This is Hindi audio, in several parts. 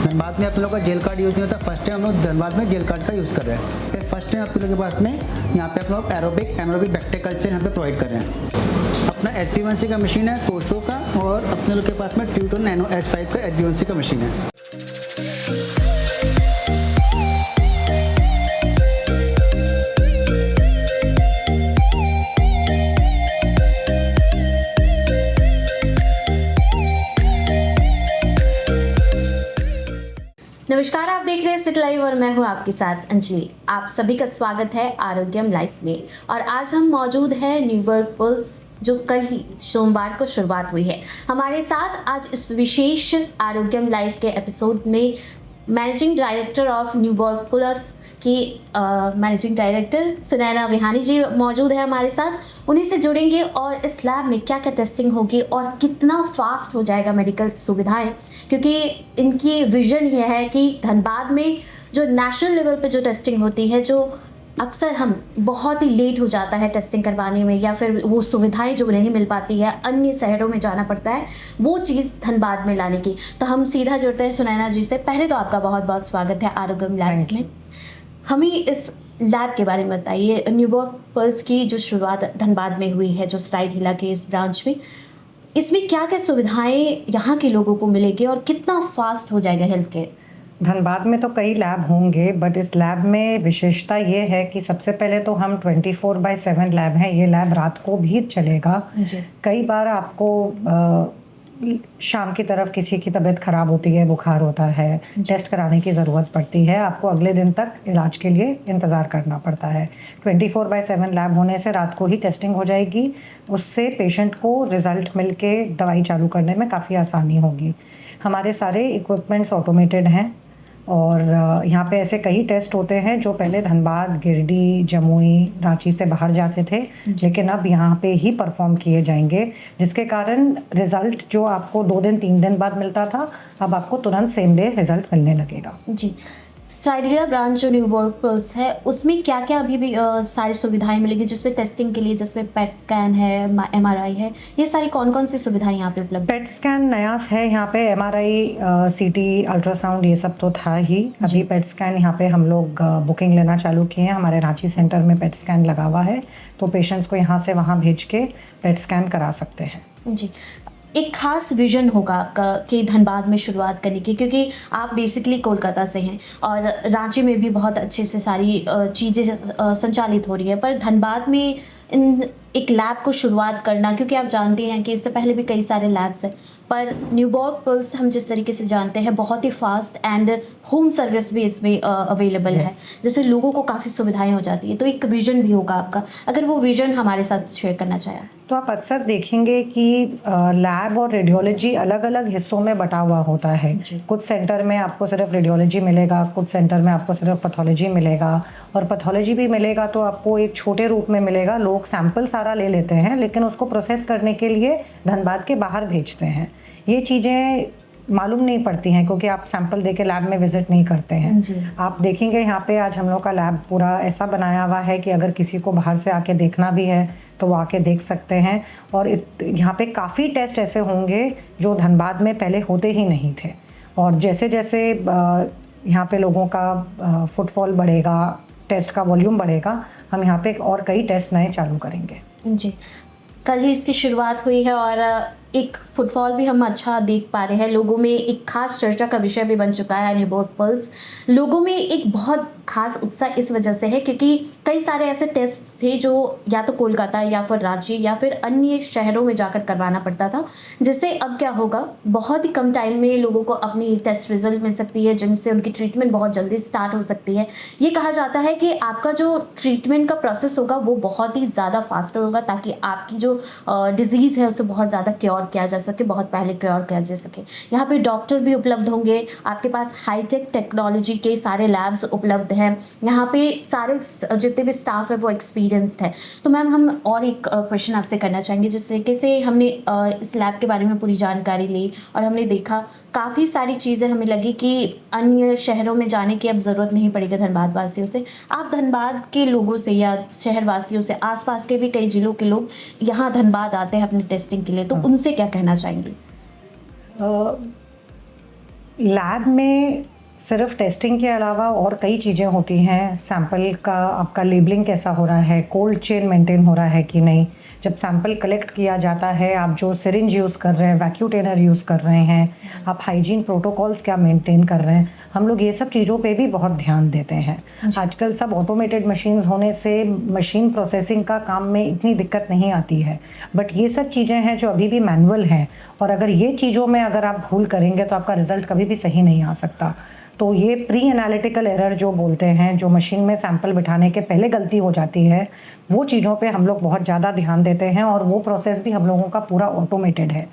धनबाद में आप लोगों का जेल कार्ड यूज़ नहीं होता। फर्स्ट टाइम हम लोग धनबाद में जेल कार्ड का यूज़ कर रहे हैं। फिर फर्स्ट टाइम आप लोगों के पास में यहाँ पे आप लोग एरोबिक बैक्टीरिया कल्चर यहाँ पे प्रोवाइड कर रहे हैं। अपना HbA1c का मशीन है कोशो का, और अपने लोग के पास में ट्यूटोन नैनो H5 का HbA1c का मशीन है। नमस्कार, आप देख रहे हैं सिटी लाइव और मैं हूं आपके साथ अंजलि। आप सभी का स्वागत है आरोग्यम लाइफ में। और आज हम मौजूद हैं न्यूबर्ग पल्स, जो कल ही सोमवार को शुरुआत हुई है। हमारे साथ आज इस विशेष आरोग्यम लाइफ के एपिसोड में managing director of Newberg pulse की मैनेजिंग डायरेक्टर सुनैना विहानी जी मौजूद है हमारे साथ। उन्हीं से जुड़ेंगे और इस लैब में क्या क्या टेस्टिंग होगी और कितना फास्ट हो जाएगा मेडिकल सुविधाएं, क्योंकि इनकी विजन ये है कि धनबाद में जो नेशनल लेवल पे जो टेस्टिंग होती है, जो अक्सर हम बहुत ही लेट हो जाता है टेस्टिंग करवाने में, या फिर वो सुविधाएं जो नहीं मिल पाती है, अन्य शहरों में जाना पड़ता है, वो चीज़ धनबाद में लाने की। तो हम सीधा जुड़ते हैं सुनैना जी से। पहले तो आपका बहुत बहुत स्वागत है आरोग्यम लैब में। हमें इस लैब के बारे में बताइए। न्यूबर्ग पल्स की जो शुरुआत धनबाद में हुई है, जो स्ट्राइड हिला के इस ब्रांच में, इसमें क्या क्या सुविधाएं यहाँ के लोगों को मिलेगी और कितना फास्ट हो जाएगा हेल्थ केयर? धनबाद में तो कई लैब होंगे, बट इस लैब में विशेषता ये है कि सबसे पहले तो हम 24/7 लैब हैं। ये लैब रात को भी चलेगा। कई बार आपको शाम की तरफ किसी की तबीयत ख़राब होती है, बुखार होता है, टेस्ट कराने की ज़रूरत पड़ती है, आपको अगले दिन तक इलाज के लिए इंतज़ार करना पड़ता है। 24/7 लैब होने से रात को ही टेस्टिंग हो जाएगी। उससे पेशेंट को रिज़ल्ट मिल के दवाई चालू करने में काफ़ी आसानी होगी। हमारे सारे इक्विपमेंट्स ऑटोमेटेड हैं और यहाँ पे ऐसे कई टेस्ट होते हैं जो पहले धनबाद, गिरडी, जमुई, रांची से बाहर जाते थे, लेकिन अब यहाँ पे ही परफॉर्म किए जाएंगे, जिसके कारण रिज़ल्ट जो आपको 2 दिन 3 दिन बाद मिलता था, अब आपको तुरंत सेम डे रिज़ल्ट मिलने लगेगा। जी, स्ट्राइड ब्रांच जो न्यूबर्ग पल्स है, उसमें क्या क्या अभी भी सारी सुविधाएं मिलेगी, जिसमें टेस्टिंग के लिए, जिसमें पेट स्कैन है, MRI है, ये सारी कौन कौन सी सुविधाएं यहाँ पे उपलब्ध? पेट स्कैन नया है यहाँ पे। MRI, CT, अल्ट्रासाउंड, ये सब तो था ही। अभी पेट स्कैन यहाँ पे हम लोग बुकिंग लेना चालू किए हैं। हमारे रांची सेंटर में पेट स्कैन लगा हुआ है, तो पेशेंट्स को यहाँ से वहाँ भेज के पेट स्कैन करा सकते हैं। जी, एक खास विजन होगा आपका कि धनबाद में शुरुआत करने की, क्योंकि आप बेसिकली कोलकाता से हैं और रांची में भी बहुत अच्छे से सारी चीज़ें संचालित हो रही है, पर धनबाद में इन एक लैब को शुरुआत करना, क्योंकि आप जानते हैं कि इससे पहले भी कई सारे लैब्स हैं, पर न्यूबर्ग पल्स हम जिस तरीके से जानते हैं बहुत ही फास्ट एंड होम सर्विस भी इसमें अवेलेबल है, जिससे लोगों को काफ़ी सुविधाएं हो जाती है। तो एक विजन भी होगा आपका, अगर वो विजन हमारे साथ शेयर करना चाहें। तो आप अक्सर देखेंगे कि लैब और रेडियोलॉजी अलग अलग हिस्सों में बटा हुआ होता है। कुछ सेंटर में आपको सिर्फ रेडियोलॉजी मिलेगा, कुछ सेंटर में आपको सिर्फ पैथोलॉजी मिलेगा, और पैथोलॉजी भी मिलेगा तो आपको एक छोटे रूप में मिलेगा। लोग सैंपल सारा ले लेते हैं, लेकिन उसको प्रोसेस करने के लिए धनबाद के बाहर भेजते हैं। ये चीज़ें मालूम नहीं पड़ती हैं क्योंकि आप सैंपल देके लैब में विजिट नहीं करते हैं। आप देखेंगे यहाँ पे आज हम लोग का लैब पूरा ऐसा बनाया हुआ है कि अगर किसी को बाहर से आके देखना भी है तो वो आके देख सकते हैं। और यहाँ पे काफ़ी टेस्ट ऐसे होंगे जो धनबाद में पहले होते ही नहीं थे, और जैसे जैसे यहाँ पे लोगों का फुटफॉल बढ़ेगा, टेस्ट का वॉल्यूम बढ़ेगा, हम यहाँ पे और कई टेस्ट नए चालू करेंगे। जी, कल ही इसकी शुरुआत हुई है और एक फुटफॉल भी हम अच्छा देख पा रहे हैं। लोगों में एक खास चर्चा का विषय भी बन चुका है न्यूबर्ग पल्स। लोगों में एक बहुत खास उत्साह इस वजह से है क्योंकि कई सारे ऐसे टेस्ट थे जो या तो कोलकाता या फिर रांची या फिर अन्य शहरों में जाकर करवाना पड़ता था, जिससे अब क्या होगा, बहुत ही कम टाइम में लोगों को अपनी टेस्ट रिजल्ट मिल सकती है, जिनसे उनकी ट्रीटमेंट बहुत जल्दी स्टार्ट हो सकती है। ये कहा जाता है कि आपका जो ट्रीटमेंट का प्रोसेस होगा वो बहुत ही ज़्यादा फास्टर होगा, ताकि आपकी जो डिजीज़ है उसे बहुत ज़्यादा क्योर किया जा सके, बहुत पहले क्योर किया जा सके। यहाँ पे डॉक्टर भी उपलब्ध होंगे, आपके पास हाईटेक टेक्नोलॉजी के सारे लैब्स उपलब्ध हैं, यहाँ पे सारे जितने भी स्टाफ है वो एक्सपीरियंस्ड है। तो मैम, हम और एक क्वेश्चन आपसे करना चाहेंगे। जिस तरीके से हमने इस लैब के बारे में पूरी जानकारी ली और हमने देखा काफ़ी सारी चीज़ें हमें लगी कि अन्य शहरों में जाने की अब ज़रूरत नहीं पड़ेगी धनबाद वासियों से। आप धनबाद के लोगों से या शहर वासियों से, आसपास के भी कई जिलों के लोग यहाँ धनबाद आते हैं अपनी टेस्टिंग के लिए, तो उनसे क्या कहना चाहेंगे? लैब में सिर्फ टेस्टिंग के अलावा और कई चीज़ें होती हैं। सैंपल का आपका लेबलिंग कैसा हो रहा है, कोल्ड चेन मेंटेन हो रहा है कि नहीं, जब सैंपल कलेक्ट किया जाता है आप जो सिरिंज यूज़ कर रहे हैं, वैक्यूटेनर यूज़ कर रहे हैं, आप हाइजीन प्रोटोकॉल्स क्या मेंटेन कर रहे हैं, हम लोग ये सब चीज़ों पे भी बहुत ध्यान देते हैं। आजकल सब ऑटोमेटेड मशीन्स होने से मशीन प्रोसेसिंग का काम में इतनी दिक्कत नहीं आती है, बट ये सब चीज़ें हैं जो अभी भी मैनुअल हैं, और अगर ये चीज़ों में अगर आप भूल करेंगे तो आपका रिजल्ट कभी भी सही नहीं आ सकता। तो ये प्री एनालिटिकल एरर जो बोलते हैं, जो मशीन में सैंपल बिठाने के पहले गलती हो जाती है, वो चीज़ों पे हम लोग बहुत ज़्यादा ध्यान देते हैं, और वो प्रोसेस भी हम लोगों का पूरा ऑटोमेटेड है।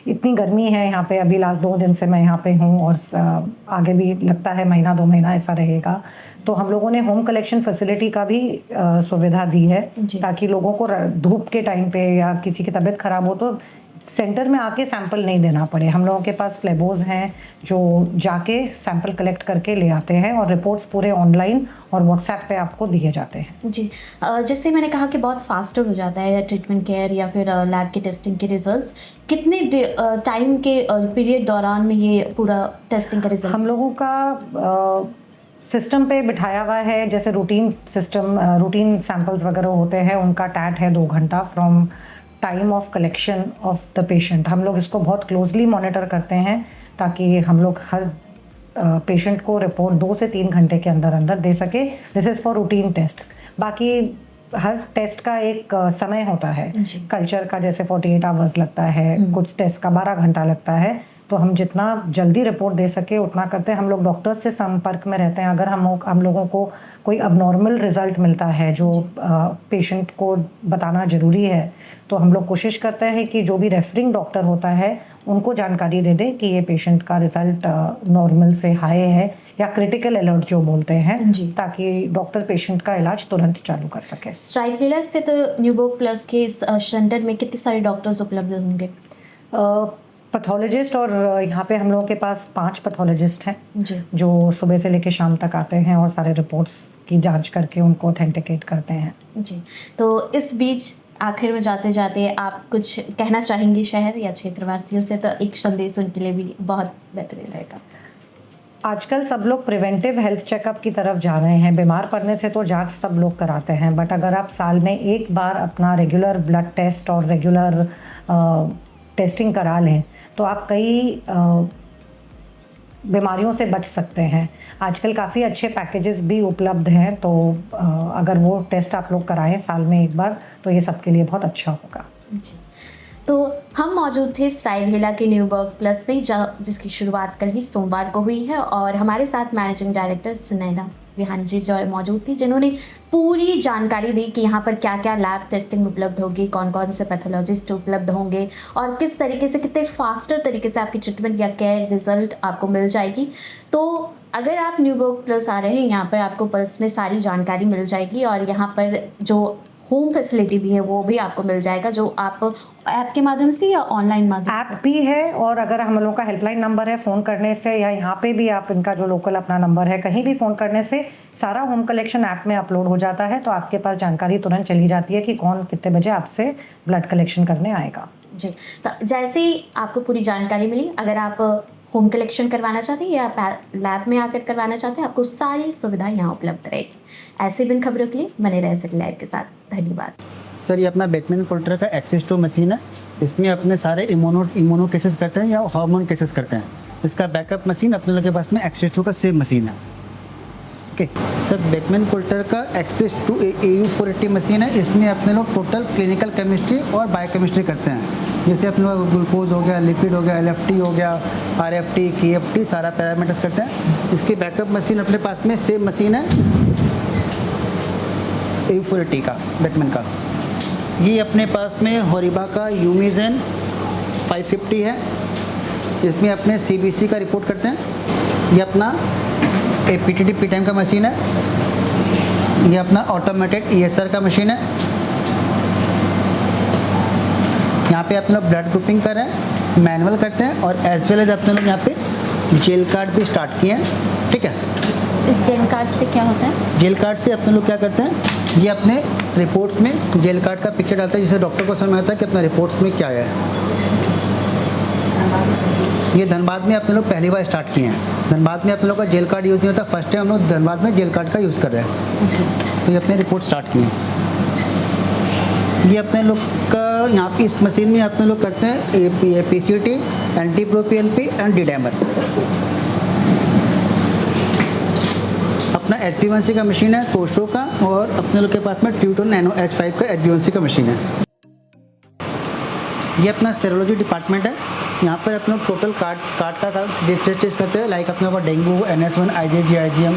इतनी गर्मी है यहाँ पे, अभी लास्ट 2 दिन से मैं यहाँ पे हूँ, और आगे भी लगता है महीना 2 महीना ऐसा रहेगा, तो हम लोगों ने होम कलेक्शन फैसिलिटी का भी सुविधा दी है, ताकि लोगों को धूप के टाइम पे या किसी की तबीयत ख़राब हो तो सेंटर में आके सैंपल नहीं देना पड़े। हम लोगों के पास फ्लेबोज हैं जो जाके सैंपल कलेक्ट करके ले आते हैं, और रिपोर्ट्स पूरे ऑनलाइन और व्हाट्सएप पे आपको दिए जाते हैं। जी, जैसे मैंने कहा कि बहुत फास्टर हो जाता है ट्रीटमेंट केयर या फिर लैब के टेस्टिंग के रिजल्ट्स, कितने टाइम के पीरियड दौरान में ये पूरा टेस्टिंग का रिजल्ट? हम लोगों का सिस्टम पे बिठाया हुआ है, जैसे रूटीन सिस्टम, रूटीन सैंपल्स वगैरह होते हैं, उनका टैट है 2 घंटा from time of collection of the patient. हम लोग इसको बहुत क्लोजली मॉनिटर करते हैं, ताकि हम लोग हर पेशेंट को रिपोर्ट 2 से 3 घंटे के अंदर अंदर दे सके। This is for routine tests. बाकी हर टेस्ट का एक समय होता है। कल्चर का जैसे 48 आवर्स लगता है, कुछ टेस्ट का 12 घंटा लगता है, तो हम जितना जल्दी रिपोर्ट दे सके उतना करते हैं। हम लोग डॉक्टर्स से संपर्क में रहते हैं। अगर हम लोगों को कोई अबनॉर्मल रिज़ल्ट मिलता है जो पेशेंट को बताना ज़रूरी है, तो हम लोग कोशिश करते हैं कि जो भी रेफरिंग डॉक्टर होता है उनको जानकारी दे दें कि ये पेशेंट का रिज़ल्ट नॉर्मल से हाई है या क्रिटिकल अलर्ट जो बोलते हैं, ताकि डॉक्टर पेशेंट का इलाज तुरंत चालू कर सके। स्ट्राइड लीला स्थित न्यूबर्ग प्लस के इस सेंटर में कितने सारे डॉक्टर्स उपलब्ध होंगे? पैथोलॉजिस्ट, और यहाँ पे हम लोगों के पास 5 पैथोलॉजिस्ट हैं जो सुबह से लेकर शाम तक आते हैं और सारे रिपोर्ट्स की जांच करके उनको ऑथेंटिकेट करते हैं। जी, तो इस बीच आखिर में जाते जाते आप कुछ कहना चाहेंगी शहर या क्षेत्रवासियों से? तो एक संदेश उनके लिए भी बहुत बेहतरीन रहेगा। आजकल सब लोग प्रिवेंटिव हेल्थ चेकअप की तरफ जा रहे हैं। बीमार पड़ने से तो जांच सब लोग कराते हैं, बट अगर आप साल में एक बार अपना रेगुलर ब्लड टेस्ट और रेगुलर टेस्टिंग करा लें तो आप कई बीमारियों से बच सकते हैं। आजकल काफ़ी अच्छे पैकेजेस भी उपलब्ध हैं, तो अगर वो टेस्ट आप लोग कराएं साल में एक बार तो ये सबके लिए बहुत अच्छा होगा। जी, तो हम मौजूद थे स्ट्राइड लीला के न्यूबर्ग प्लस में, जिसकी शुरुआत कल ही सोमवार को हुई है, और हमारे साथ मैनेजिंग डायरेक्टर सुनैना विहानी जी जो मौजूद थी, जिन्होंने पूरी जानकारी दी कि यहाँ पर क्या क्या लैब टेस्टिंग उपलब्ध होगी, कौन कौन से पैथोलॉजिस्ट उपलब्ध होंगे, और किस तरीके से कितने फास्टर तरीके से आपकी ट्रीटमेंट या केयर रिजल्ट आपको मिल जाएगी। तो अगर आप न्यूबर्ग प्लस आ रहे हैं, यहाँ पर आपको पल्स में सारी जानकारी मिल जाएगी, और यहाँ पर जो होम फैसिलिटी भी है वो भी आपको मिल जाएगा, जो आप ऐप के माध्यम से या ऑनलाइन माध्यम? ऐप भी है, और अगर हम लोगों का हेल्पलाइन नंबर है, फ़ोन करने से, या यहाँ पे भी आप इनका जो लोकल अपना नंबर है, कहीं भी फ़ोन करने से सारा होम कलेक्शन ऐप में अपलोड हो जाता है, तो आपके पास जानकारी तुरंत चली जाती है कि कौन कितने बजे आपसे ब्लड कलेक्शन करने आएगा। जी, तो जैसे ही आपको पूरी जानकारी मिली, अगर आप होम कलेक्शन करवाना चाहते हैं या लैब में आकर करवाना चाहते हैं, आपको सारी सुविधा यहाँ उपलब्ध रहेगी। ऐसे भी खबरों के लिए बने रह सकते लाइव के साथ। धन्यवाद। सर, ये अपना बेटमैन कोल्टर का एक्सेस टू मशीन है। इसमें अपने सारे इम्यूनो केसेस करते हैं या हार्मोन केसेस करते हैं। इसका बैकअप मशीन अपने लोगों के पास में एक्सेस टू का सेम मशीन है। ओके सर, बेटमैन कोल्टर का एक्सेस टू AU480 मशीन है। इसमें अपने लोग टोटल क्लिनिकल केमिस्ट्री और बायोकेमिस्ट्री करते हैं। जैसे अपने लोग ग्लूकोज हो गया, लिपिड हो गया, LFT हो गया, RFT, KFT, सारा पैरामीटर्स करते हैं। इसकी बैकअप मशीन अपने पास में सेम मशीन है AU480 का, बेटमैन का। ये अपने पास में होरिबा का यूमिजेन 550 है। इसमें अपने CBC का रिपोर्ट करते हैं। ये अपना PTT PTM का मशीन है। ये अपना ऑटोमेटेड ESR का मशीन है। यहाँ पे अपना ब्लड ग्रुपिंग कर रहे हैं, मैनुअल करते हैं, और एज वेल एज अपने लोग यहाँ पे जेल कार्ड भी स्टार्ट किए हैं। ठीक है, इस जेल कार्ड से क्या होता है? जेल कार्ड से अपने लोग क्या करते हैं, ये अपने रिपोर्ट्स में जेल कार्ड का पिक्चर डालता है, जिससे डॉक्टर को समझ में आता है कि अपना रिपोर्ट्स में क्या है। ये धनबाद में अपने लोग पहली बार स्टार्ट किए हैं। धनबाद में अपने लोग का जेल कार्ड यूज़ नहीं होता, फर्स्ट टाइम हम लोग धनबाद में जेल कार्ड का यूज़ कर रहे हैं। तो ये अपने रिपोर्ट स्टार्ट की है। ये अपने लोग का यहाँ पे इस मशीन में अपने लोग करते हैं PCT, एंटी-प्रो-PNP एंड डीडैमर। अपना HbA1c का मशीन है तोशो का, और अपने लोग के पास में ट्यूटोन नैनो H5 का HbA1c का मशीन है। ये अपना सेरोलॉजी डिपार्टमेंट है। यहाँ पर अपने लोग टोटल कार्ड का टेस्ट करते हैं, लाइक अपने लोग का डेंगू, NS1, IgG, IgM,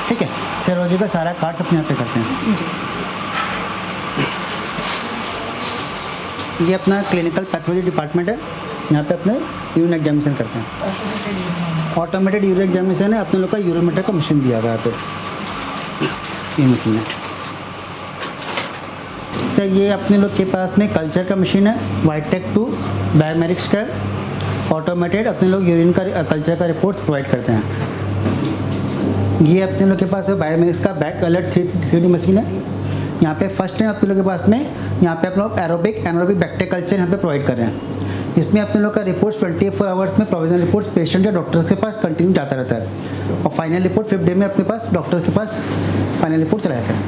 ठीक है। सेरोलॉजी का सारा कार्ड अपने यहाँ पे करते हैं जी। ये अपना क्लिनिकल पैथोलॉजी डिपार्टमेंट है। यहाँ पे अपने यूरिन एग्जामिनेशन करते हैं। ऑटोमेटेड यूरिन एग्जामिनेशन है। अपने लोग का यूरोमीटर का मशीन दिया हुआ है यहाँ पे, ये मशीन है। सर ये अपने लोग के पास में कल्चर का मशीन है, वाइटेक 2 बायोमेरिक्स का ऑटोमेटेड। अपने लोग यूरिन का कल्चर का रिपोर्ट्स प्रोवाइड करते हैं। ये अपने लोग के पास है बायोमेरिक्स का बैक अलर्ट 3D मशीन है। यहाँ पे फर्स्ट टाइम अपने लोग के पास में यहाँ पे अपने लोग एरोबिक एनारोबिक बैक्टीरिया कल्चर यहाँ पे प्रोवाइड कर रहे हैं। इसमें अपने लोग का रिपोर्ट्स 24 आवर्स में प्रोविजनल रिपोर्ट्स पेशेंट या डॉक्टर के पास कंटिन्यू जाता रहता है, और फाइनल रिपोर्ट 5 डे में अपने पास डॉक्टर के पास फाइनल रिपोर्ट चला जाता है।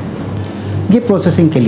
ये प्रोसेसिंग के लिए